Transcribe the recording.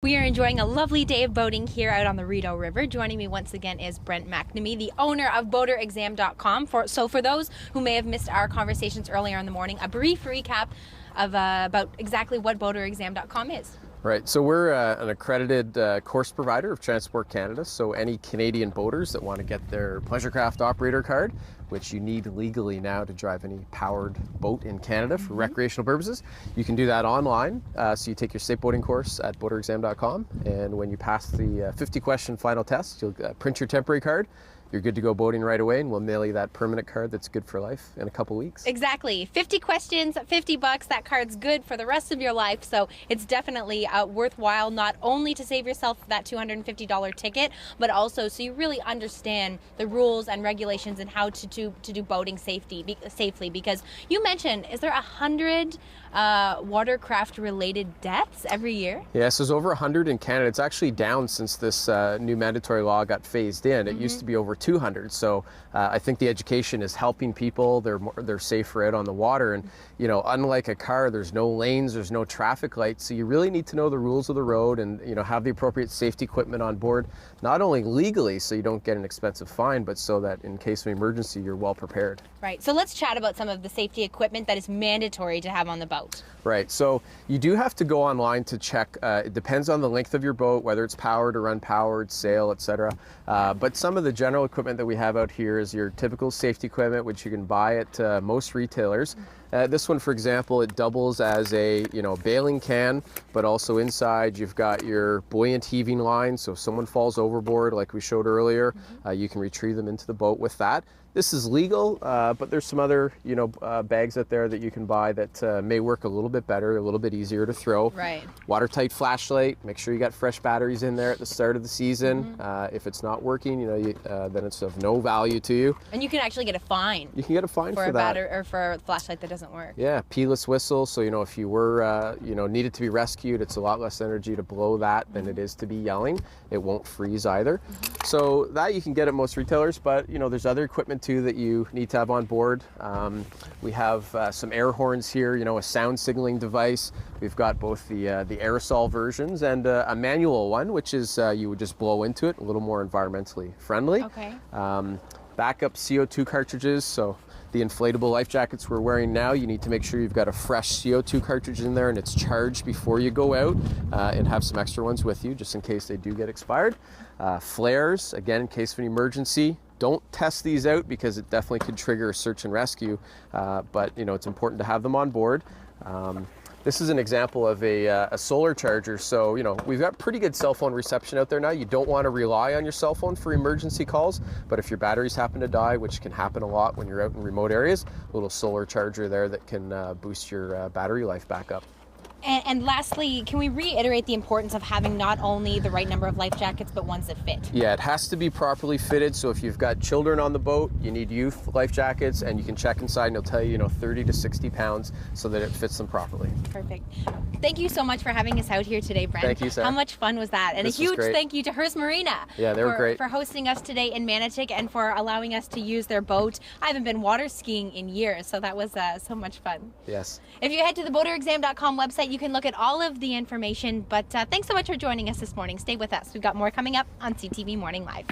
We are enjoying a lovely day of boating here out on the Rideau River. Joining me once again is Brent McNamee, the owner of Boaterexam.com. So for those who may have missed our conversations earlier in the morning, a brief recap of about exactly what Boaterexam.com is. Right, so we're an accredited course provider of Transport Canada, so any Canadian boaters that want to get their pleasure craft operator card, which you need legally now to drive any powered boat in Canada for recreational purposes, you can do that online. So you take your safe boating course at Boaterexam.com, and when you pass the 50-question final test, you'll print your temporary card. You're good to go boating right away, and we'll mail you that permanent card that's good for life in a couple weeks. Exactly. 50 questions, $50. That card's good for the rest of your life. So it's definitely worthwhile, not only to save yourself that $250 ticket, but also so you really understand the rules and regulations and how to do boating safely. Because you mentioned, is there 100 watercraft-related deaths every year? Yes, there's over 100 in Canada. It's actually down since this new mandatory law got phased in. It used to be over 200. So I think the education is helping people. They're safer out on the water, and unlike a car, there's no lanes, there's no traffic lights. So you really need to know the rules of the road and have the appropriate safety equipment on board, not only legally so you don't get an expensive fine, but so that in case of emergency you're well prepared. Right. So let's chat about some of the safety equipment that is mandatory to have on the boat. Right. So you do have to go online to check. It depends on the length of your boat, whether it's powered or unpowered, sail, etc. But some of the general equipment that we have out here is your typical safety equipment, which you can buy at most retailers. This one, for example, it doubles as a bailing can, but also inside you've got your buoyant heaving line. So if someone falls overboard, like we showed earlier, you can retrieve them into the boat with that. This is legal, but there's some other bags out there that you can buy that may work a little bit better, a little bit easier to throw. Right. Watertight flashlight. Make sure you got fresh batteries in there at the start of the season. If it's not working, then it's of no value to you. And you can actually get a fine. You can get a fine for a that. battery or for a flashlight that doesn't work. Yeah, P-less whistle. So if you were needed to be rescued, it's a lot less energy to blow that than it is to be yelling. It won't freeze either. So that you can get at most retailers, but there's other equipment too that you need to have on board. We have some air horns here, a sound signaling device. We've got both the aerosol versions and a manual one, which is you would just blow into it, a little more environmentally friendly. Okay. Backup CO2 cartridges. So the inflatable life jackets we're wearing now, you need to make sure you've got a fresh CO2 cartridge in there and it's charged before you go out, and have some extra ones with you just in case they do get expired. Flares, again, in case of an emergency. Don't test these out because it definitely could trigger a search and rescue, but it's important to have them on board. This is an example of a solar charger. So, we've got pretty good cell phone reception out there now. You don't want to rely on your cell phone for emergency calls, but if your batteries happen to die, which can happen a lot when you're out in remote areas, a little solar charger there that can boost your battery life back up. And lastly, can we reiterate the importance of having not only the right number of life jackets, but ones that fit? Yeah, it has to be properly fitted. So if you've got children on the boat, you need youth life jackets, and you can check inside and it'll tell you, 30 to 60 pounds so that it fits them properly. Perfect. Thank you so much for having us out here today, Brent. Thank you, Sarah. How much fun was that? And This a huge was great. thank you to Hearst Marina. Yeah, they were great. For hosting us today in Manotick and for allowing us to use their boat. I haven't been water skiing in years, so that was so much fun. Yes. If you head to the Boaterexam.com website, you can look at all of the information. But thanks so much for joining us this morning. Stay with us. We've got more coming up on CTV Morning Live.